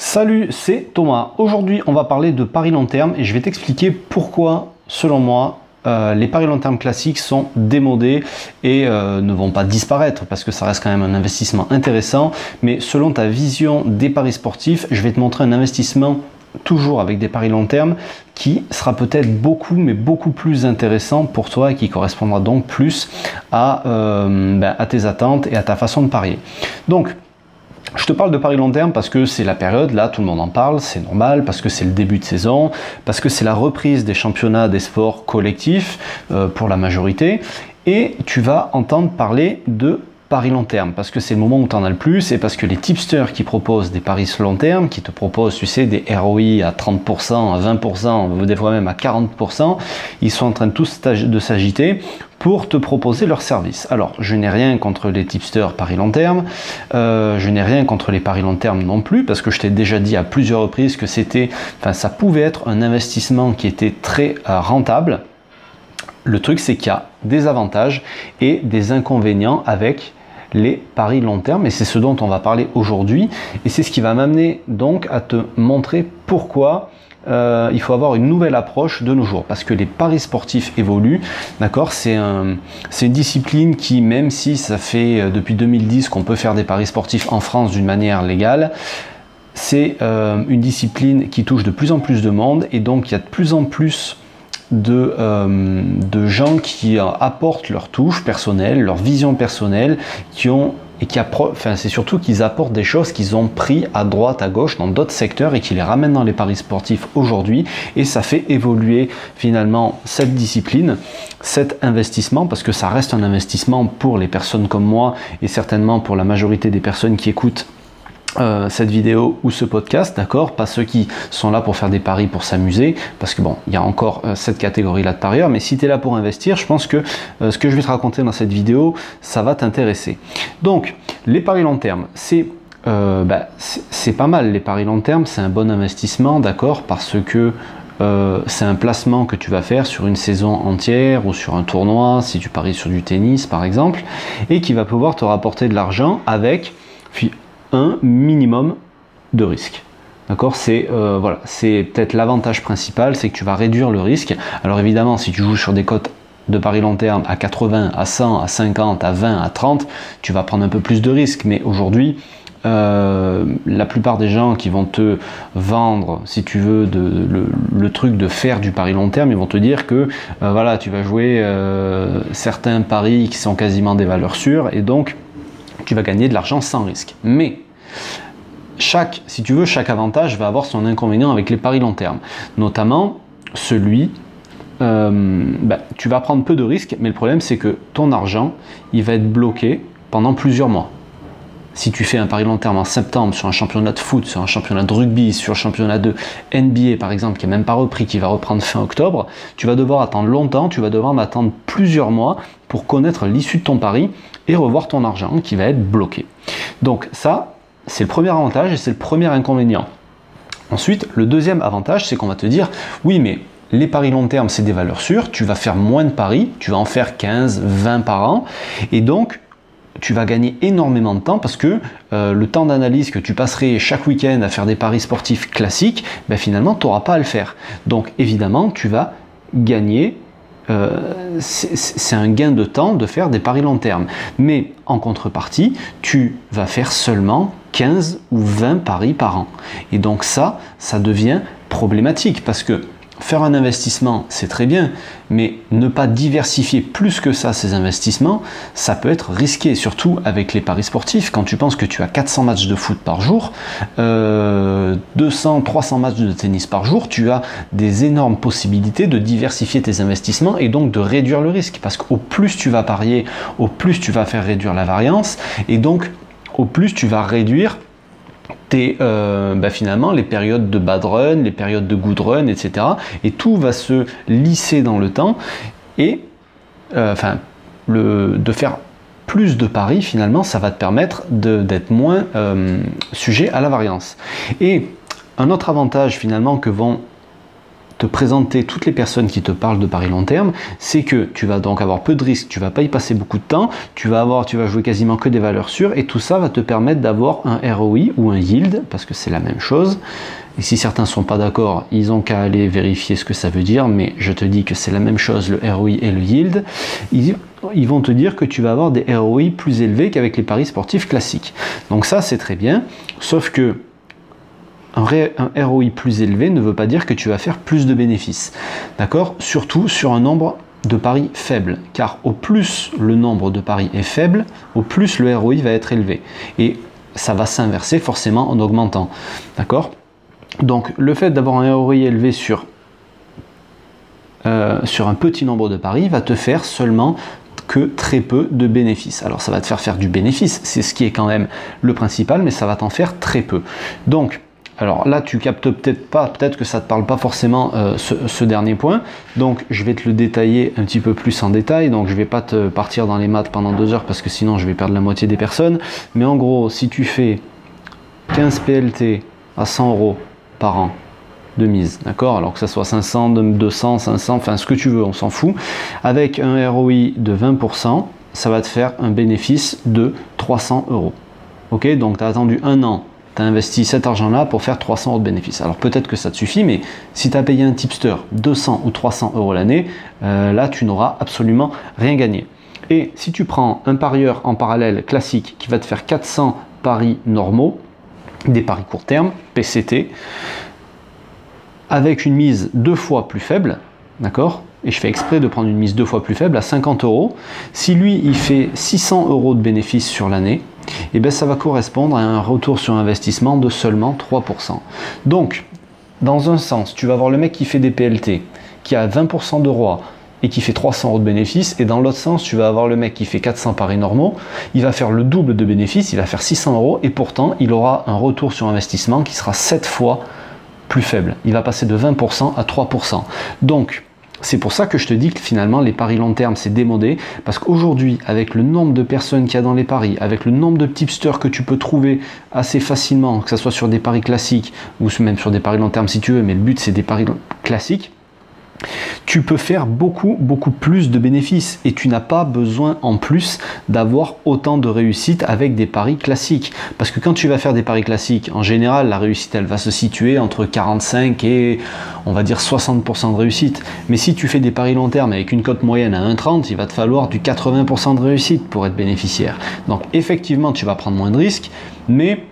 Salut, c'est Thomas. Aujourd'hui, on va parler de paris long terme et je vais t'expliquer pourquoi, selon moi, les paris long terme classiques sont démodés et ne vont pas disparaître parce que ça reste quand même un investissement intéressant. Mais selon ta vision des paris sportifs, je vais te montrer un investissement toujours avec des paris long terme qui sera peut-être beaucoup plus intéressant pour toi et qui correspondra donc plus à tes attentes et à ta façon de parier. Donc, je te parle de paris long terme parce que c'est la période, là tout le monde en parle, c'est normal, parce que c'est le début de saison, parce que c'est la reprise des championnats des sports collectifs pour la majorité, et tu vas entendre parler de paris long terme, parce que c'est le moment où tu en as le plus, et parce que les tipsters qui proposent des paris long terme, qui te proposent, tu sais, des ROI à 30%, à 20%, des fois même à 40%, ils sont en train tous de s'agiter pour te proposer leurs services. Alors, je n'ai rien contre les tipsters paris long terme, je n'ai rien contre les paris long terme non plus, parce que je t'ai déjà dit à plusieurs reprises que ça pouvait être un investissement qui était très rentable. Le truc, c'est qu'il y a des avantages et des inconvénients avec les paris long terme, et c'est ce dont on va parler aujourd'hui, et c'est ce qui va m'amener donc à te montrer pourquoi il faut avoir une nouvelle approche de nos jours, parce que les paris sportifs évoluent, d'accord, c'est une discipline qui, même si ça fait depuis 2010 qu'on peut faire des paris sportifs en France d'une manière légale, c'est une discipline qui touche de plus en plus de monde, et donc il y a de plus en plus de gens qui apportent leur touche personnelle, leur vision personnelle, c'est surtout qu'ils apportent des choses qu'ils ont pris à droite, à gauche, dans d'autres secteurs et qui les ramènent dans les paris sportifs aujourd'hui, et ça fait évoluer finalement cette discipline, cet investissement, parce que ça reste un investissement pour les personnes comme moi et certainement pour la majorité des personnes qui écoutent cette vidéo ou ce podcast, d'accord, pas ceux qui sont là pour faire des paris pour s'amuser, parce que bon, il y a encore cette catégorie là de parieurs, mais si tu es là pour investir, je pense que ce que je vais te raconter dans cette vidéo, ça va t'intéresser. Donc, les paris long terme, c'est pas mal. Les paris long terme, c'est un bon investissement, d'accord, parce que c'est un placement que tu vas faire sur une saison entière ou sur un tournoi, si tu paries sur du tennis par exemple, et qui va pouvoir te rapporter de l'argent avec un minimum de risque. D'accord, c'est peut-être l'avantage principal, c'est que tu vas réduire le risque. Alors évidemment, si tu joues sur des cotes de paris long terme à 80, à 100, à 50, à 20, à 30, tu vas prendre un peu plus de risques. Mais aujourd'hui, la plupart des gens qui vont te vendre, si tu veux, le truc de faire du pari long terme, ils vont te dire que tu vas jouer certains paris qui sont quasiment des valeurs sûres, et donc tu vas gagner de l'argent sans risque. Mais chaque avantage va avoir son inconvénient avec les paris long terme. Notamment celui, tu vas prendre peu de risques, mais le problème c'est que ton argent, il va être bloqué pendant plusieurs mois. Si tu fais un pari long terme en septembre sur un championnat de foot, sur un championnat de rugby, sur un championnat de NBA par exemple, qui n'est même pas repris, qui va reprendre fin octobre, tu vas devoir attendre longtemps, tu vas devoir attendre plusieurs mois pour connaître l'issue de ton pari et revoir ton argent qui va être bloqué. Donc ça, c'est le premier avantage et c'est le premier inconvénient. Ensuite, le deuxième avantage, c'est qu'on va te dire, oui mais les paris long terme, c'est des valeurs sûres, tu vas faire moins de paris, tu vas en faire 15, 20 par an, et donc tu vas gagner énormément de temps parce que le temps d'analyse que tu passerais chaque week-end à faire des paris sportifs classiques, finalement, tu n'auras pas à le faire. Donc évidemment, tu vas gagner, c'est un gain de temps de faire des paris long terme. Mais en contrepartie, tu vas faire seulement 15 ou 20 paris par an. Et donc ça devient problématique parce que faire un investissement, c'est très bien, mais ne pas diversifier plus que ça ces investissements, ça peut être risqué, surtout avec les paris sportifs. Quand tu penses que tu as 400 matchs de foot par jour, 200, 300 matchs de tennis par jour, tu as des énormes possibilités de diversifier tes investissements et donc de réduire le risque. Parce qu'au plus tu vas parier, au plus tu vas faire réduire la variance, et donc au plus tu vas réduire finalement les périodes de bad run, les périodes de good run, etc. Et tout va se lisser dans le temps et de faire plus de paris, finalement, ça va te permettre d'être moins sujet à la variance. Et un autre avantage finalement que vont te présenter toutes les personnes qui te parlent de paris long terme, c'est que tu vas donc avoir peu de risques, tu vas pas y passer beaucoup de temps, tu vas jouer quasiment que des valeurs sûres, et tout ça va te permettre d'avoir un ROI ou un yield, parce que c'est la même chose. Et si certains ne sont pas d'accord, ils ont qu'à aller vérifier ce que ça veut dire, mais je te dis que c'est la même chose, le ROI et le yield. Ils vont te dire que tu vas avoir des ROI plus élevés qu'avec les paris sportifs classiques. Donc ça, c'est très bien, sauf que un ROI plus élevé ne veut pas dire que tu vas faire plus de bénéfices. D'accord? Surtout sur un nombre de paris faible, car au plus le nombre de paris est faible, au plus le ROI va être élevé. Et ça va s'inverser forcément en augmentant. D'accord? Donc le fait d'avoir un ROI élevé sur un petit nombre de paris va te faire seulement que très peu de bénéfices. Alors ça va te faire du bénéfice, c'est ce qui est quand même le principal, mais ça va t'en faire très peu. Donc, alors là tu captes peut-être pas, peut-être que ça ne te parle pas forcément ce dernier point, donc je vais te le détailler un petit peu plus en détail, donc je ne vais pas te partir dans les maths pendant 2 heures parce que sinon je vais perdre la moitié des personnes, mais en gros si tu fais 15 PLT à 100 € par an de mise, d'accord, alors que ça soit 500, 200, 500, enfin ce que tu veux, on s'en fout, avec un ROI de 20%, ça va te faire un bénéfice de 300 €. Ok, donc tu as attendu 1 an, tu as investi cet argent-là pour faire 300 € de bénéfice. Alors peut-être que ça te suffit, mais si tu as payé un tipster 200 ou 300 € l'année, là tu n'auras absolument rien gagné. Et si tu prends un parieur en parallèle classique qui va te faire 400 paris normaux, des paris court terme, PCT, avec une mise 2 fois plus faible, d'accord, et je fais exprès de prendre une mise 2 fois plus faible à 50 €, si lui il fait 600 € de bénéfice sur l'année, et bien ça va correspondre à un retour sur investissement de seulement 3%. Donc, dans un sens, tu vas avoir le mec qui fait des PLT, qui a 20% de ROI, et qui fait 300 € de bénéfice, et dans l'autre sens, tu vas avoir le mec qui fait 400 paris normaux, il va faire le double de bénéfice, il va faire 600 €, et pourtant, il aura un retour sur investissement qui sera 7 fois plus faible. Il va passer de 20% à 3%. Donc, c'est pour ça que je te dis que finalement, les paris long terme, c'est démodé, parce qu'aujourd'hui, avec le nombre de personnes qu'il y a dans les paris, avec le nombre de tipsters que tu peux trouver assez facilement, que ce soit sur des paris classiques, ou même sur des paris long terme si tu veux, mais le but, c'est des paris classiques, tu peux faire beaucoup plus de bénéfices et tu n'as pas besoin en plus d'avoir autant de réussite avec des paris classiques, parce que quand tu vas faire des paris classiques, en général la réussite elle va se situer entre 45 et on va dire 60% de réussite, mais si tu fais des paris long terme avec une cote moyenne à 1,30, il va te falloir du 80% de réussite pour être bénéficiaire. Donc effectivement tu vas prendre moins de risques, mais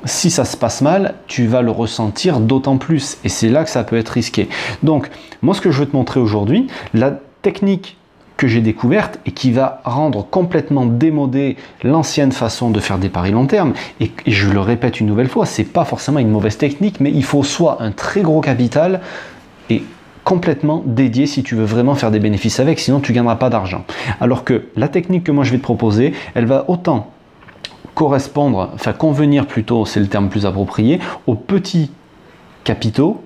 si ça se passe mal, tu vas le ressentir d'autant plus et c'est là que ça peut être risqué. Donc, moi ce que je veux te montrer aujourd'hui, la technique que j'ai découverte et qui va rendre complètement démodée l'ancienne façon de faire des paris long terme, et je le répète une nouvelle fois, c'est pas forcément une mauvaise technique, mais il faut soit un très gros capital et complètement dédié si tu veux vraiment faire des bénéfices avec, sinon tu gagneras pas d'argent. Alors que la technique que moi je vais te proposer, elle va autant correspondre, enfin convenir plutôt, c'est le terme plus approprié, aux petits capitaux,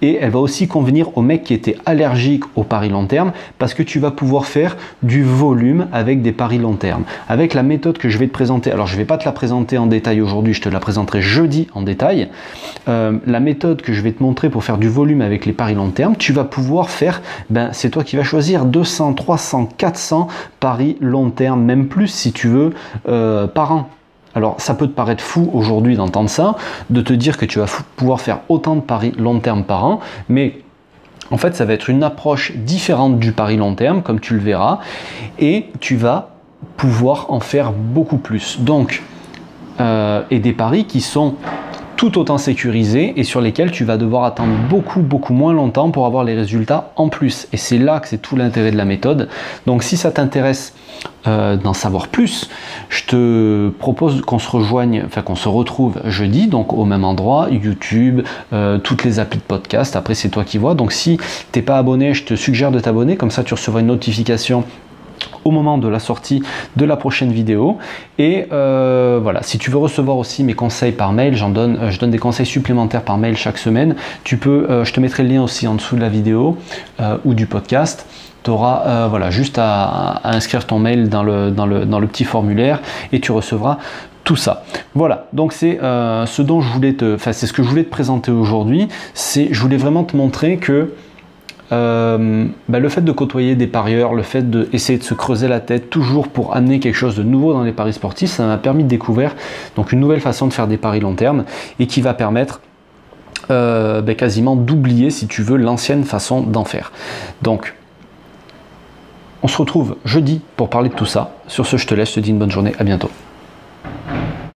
et elle va aussi convenir aux mecs qui étaient allergiques aux paris long terme, parce que tu vas pouvoir faire du volume avec des paris long terme. Avec la méthode que je vais te présenter, alors je ne vais pas te la présenter en détail aujourd'hui, je te la présenterai jeudi en détail, la méthode que je vais te montrer pour faire du volume avec les paris long terme, tu vas pouvoir faire, c'est toi qui vas choisir 200, 300, 400 paris long terme, même plus si tu veux, par an. Alors ça peut te paraître fou aujourd'hui d'entendre ça, de te dire que tu vas pouvoir faire autant de paris long terme par an, mais en fait ça va être une approche différente du pari long terme, comme tu le verras, et tu vas pouvoir en faire beaucoup plus. Donc, et des paris qui sont tout autant sécurisés et sur lesquels tu vas devoir attendre beaucoup moins longtemps pour avoir les résultats en plus. Et c'est là que c'est tout l'intérêt de la méthode. Donc si ça t'intéresse d'en savoir plus, je te propose qu'on se rejoigne, enfin qu'on se retrouve jeudi, donc au même endroit, YouTube, toutes les applis de podcast, après c'est toi qui vois. Donc si t'es pas abonné, je te suggère de t'abonner, comme ça tu recevras une notification au moment de la sortie de la prochaine vidéo. Et voilà, si tu veux recevoir aussi mes conseils par mail, je donne des conseils supplémentaires par mail chaque semaine. Tu peux, je te mettrai le lien aussi en dessous de la vidéo ou du podcast. Tu auras voilà, juste à inscrire ton mail dans le petit formulaire et tu recevras tout ça. Voilà, donc c'est ce dont je voulais c'est ce que je voulais te présenter aujourd'hui. Je voulais vraiment te montrer que le fait de côtoyer des parieurs, le fait d'essayer de se creuser la tête toujours pour amener quelque chose de nouveau dans les paris sportifs, ça m'a permis de découvrir donc une nouvelle façon de faire des paris long terme et qui va permettre quasiment d'oublier, si tu veux, l'ancienne façon d'en faire. Donc, on se retrouve jeudi pour parler de tout ça. Sur ce, je te laisse, je te dis une bonne journée, à bientôt.